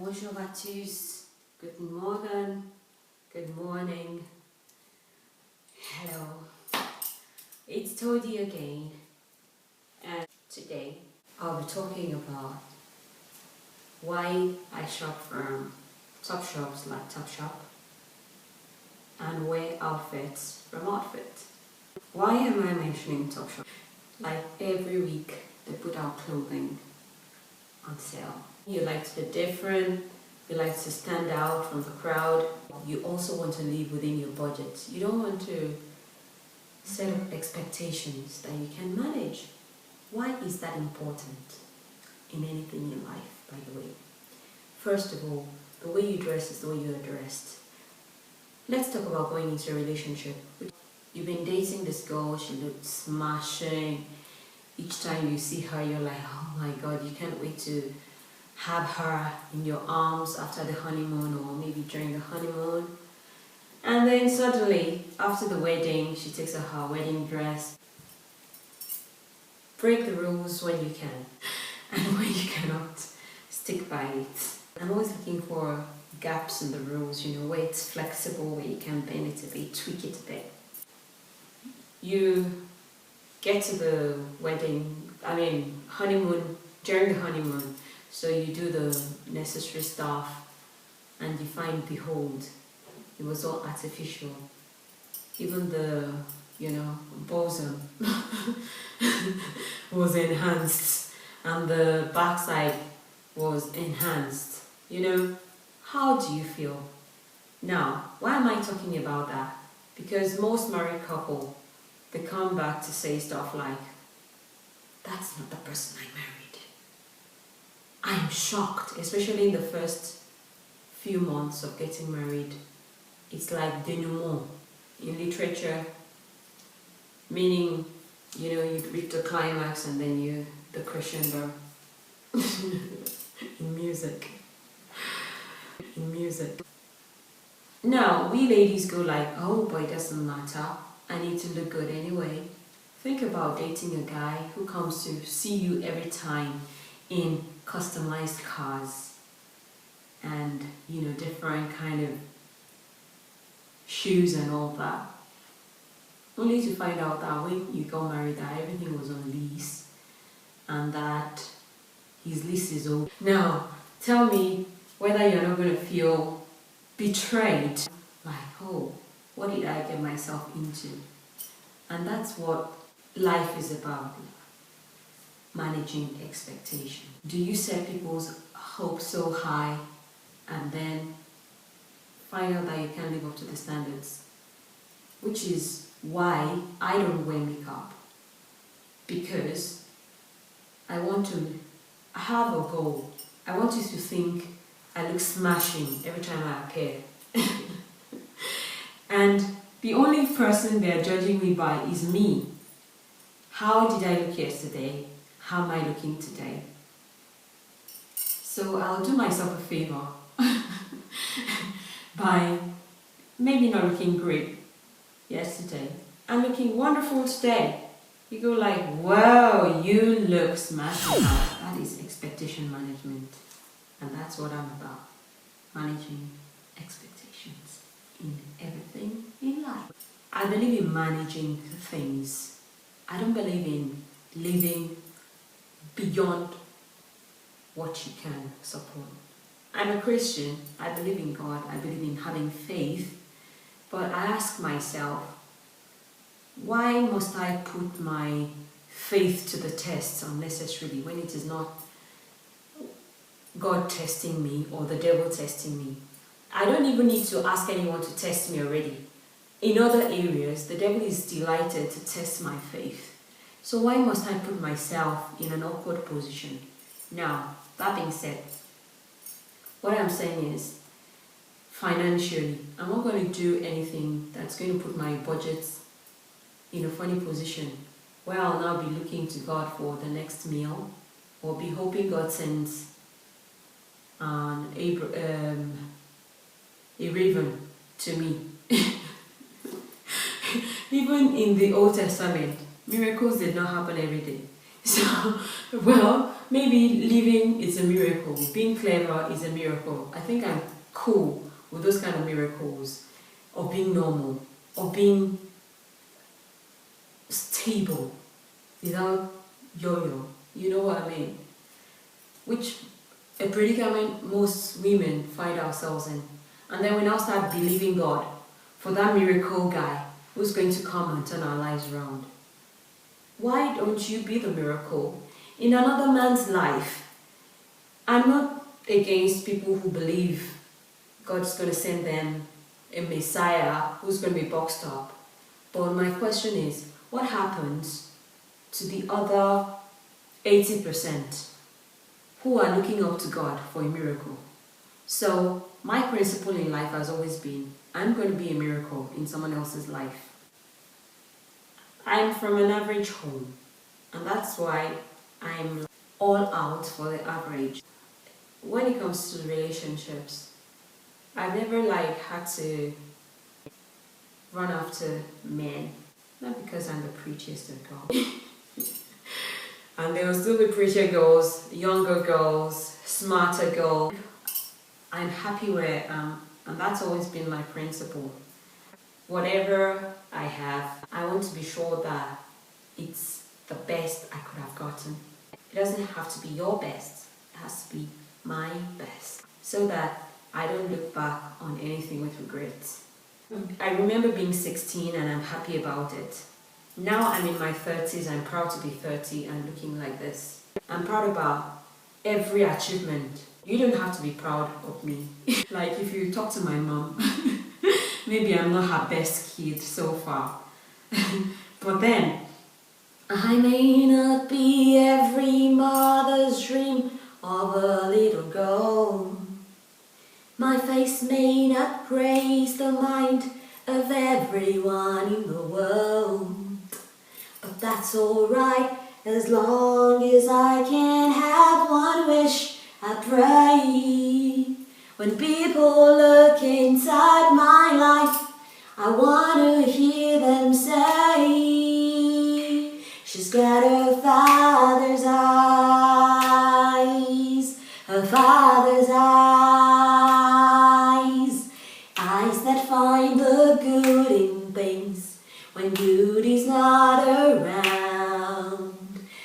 Bonjour à tous, guten Morgen, good morning, hello, it's Todi again, and today I'll be talking about why I shop from Topshops like Topshop and wear outfits from Outfit. Why am I mentioning Topshop? Like every week they put out clothing on sale. You like to be different, you like to stand out from the crowd. You also want to live within your budget. You don't want to set up expectations that you can manage. Why is that important in anything in life, by the way? First of all, the way you dress is the way you're dressed. Let's talk about going into a relationship. You've been dating this girl, she looks smashing. Each time you see her, you're like, oh my God, you can't wait to have her in your arms after the honeymoon or maybe during the honeymoon. And then suddenly, after the wedding, she takes off her wedding dress. Break the rules when you can, and when you cannot, stick by it. I'm always looking for gaps in the rules, where it's flexible, where you can bend it a bit, tweak it a bit. You get to the honeymoon, during the honeymoon, so you do the necessary stuff and you find, behold, it was all artificial. Even the, bosom was enhanced and the backside was enhanced. How do you feel? Now, why am I talking about that? Because most married couple, they come back to say stuff like, that's not the person I married. I'm shocked, especially in the first few months of getting married. It's like denouement in literature, meaning, you reach the climax and then the crescendo. in music. Now, we ladies go like, oh, but it doesn't matter. I need to look good anyway. Think about dating a guy who comes to see you every time in customized cars and, different kind of shoes and all that. Only to find out that when you got married that everything was on lease and that his lease is over. Now, tell me whether you're not going to feel betrayed. Like, oh, what did I get myself into? And that's what life is about. Managing expectation. Do you set people's hopes so high and then find out that you can't live up to the standards? Which is why I don't wear makeup. Because I want to have a goal. I want you to think I look smashing every time I appear. And the only person they're judging me by is me. How did I look yesterday? How am I looking today? So I'll do myself a favor by maybe not looking great yesterday and looking wonderful today. You go like, wow, you look smashing. That is expectation management. And that's what I'm about. Managing expectations in everything in life. I believe in managing things. I don't believe in living beyond what you can support. I'm a Christian. I believe in God. I believe in having faith. But I ask myself, why must I put my faith to the test unnecessarily when it is not God testing me or the devil testing me? I don't even need to ask anyone to test me already. In other areas, the devil is delighted to test my faith. So why must I put myself in an awkward position? Now, that being said, what I'm saying is, financially, I'm not going to do anything that's going to put my budget in a funny position where I'll now be looking to God for the next meal or be hoping God sends a raven to me. Even in the Old Testament, miracles did not happen every day. So, well, maybe living is a miracle, being clever is a miracle. I think I'm cool with those kind of miracles, of being normal, of being stable without yo-yo. You know what I mean? Which a predicament most women find ourselves in. And then we now start believing God for that miracle guy who's going to come and turn our lives around. Why don't you be the miracle in another man's life? I'm not against people who believe God's going to send them a Messiah who's going to be boxed up. But my question is, what happens to the other 80% who are looking up to God for a miracle? So my principle in life has always been, I'm going to be a miracle in someone else's life. I'm from an average home, and that's why I'm all out for the average. When it comes to relationships, I've never had to run after men. Not because I'm the prettiest girl. And there will still be prettier girls, younger girls, smarter girls. I'm happy where I am, and that's always been my principle. Whatever I have, I want to be sure that it's the best I could have gotten. It doesn't have to be your best, it has to be my best, so that I don't look back on anything with regret. I remember being 16 and I'm happy about it. Now I'm in my 30s, I'm proud to be 30 and looking like this. I'm proud about every achievement. You don't have to be proud of me. Like if you talk to my mom, maybe I'm not her best kid so far. But then, I may not be every mother's dream of a little girl. My face may not grace the mind of everyone in the world. But that's alright, as long as I can have one wish, I pray. When people look inside my life, I want to hear them say, she's got her father's eyes, her father's eyes, eyes that find the good in things when good is not around,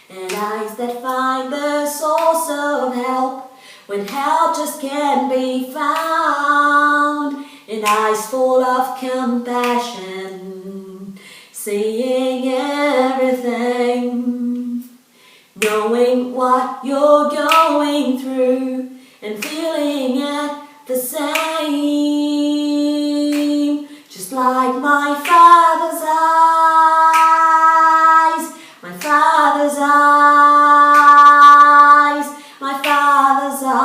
and eyes that find the source of help when help just can't be found, and eyes full of compassion, seeing everything, knowing what you're going through and feeling it the same, just like my father's eyes, my father's eyes, my father's eyes,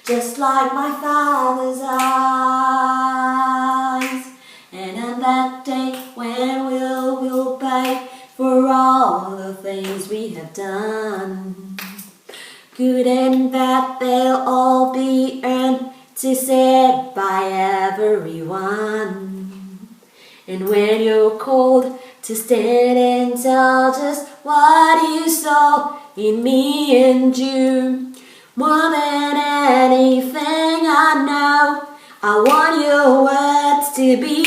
just like my father's eyes. And on that day when we'll pay for all the things we have done, good and bad, they'll all be earned to said by everyone. And when you're called to stand and tell just what you saw in me and you, more than anything I know, I want your words to be,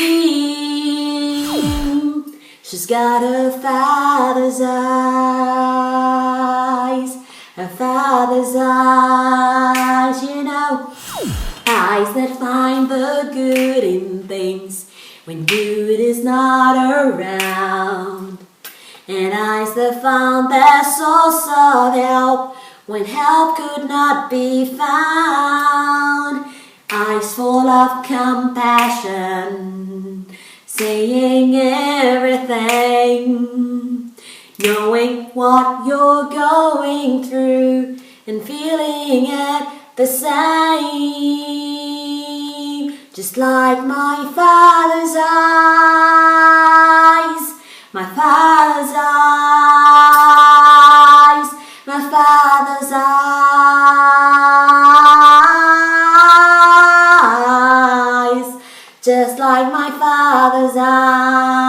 she's got her father's eyes, her father's eyes, you know, eyes that find the good in things when good is not around, and eyes that found their source of help when help could not be found, eyes full of compassion, saying everything, knowing what you're going through and feeling it the same, just like my father's eyes, my father's eyes, my father's eyes, just like my father's eyes.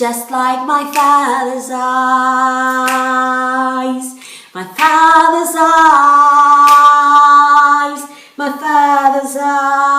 just like my father's eyes. My father's eyes, my father's eyes.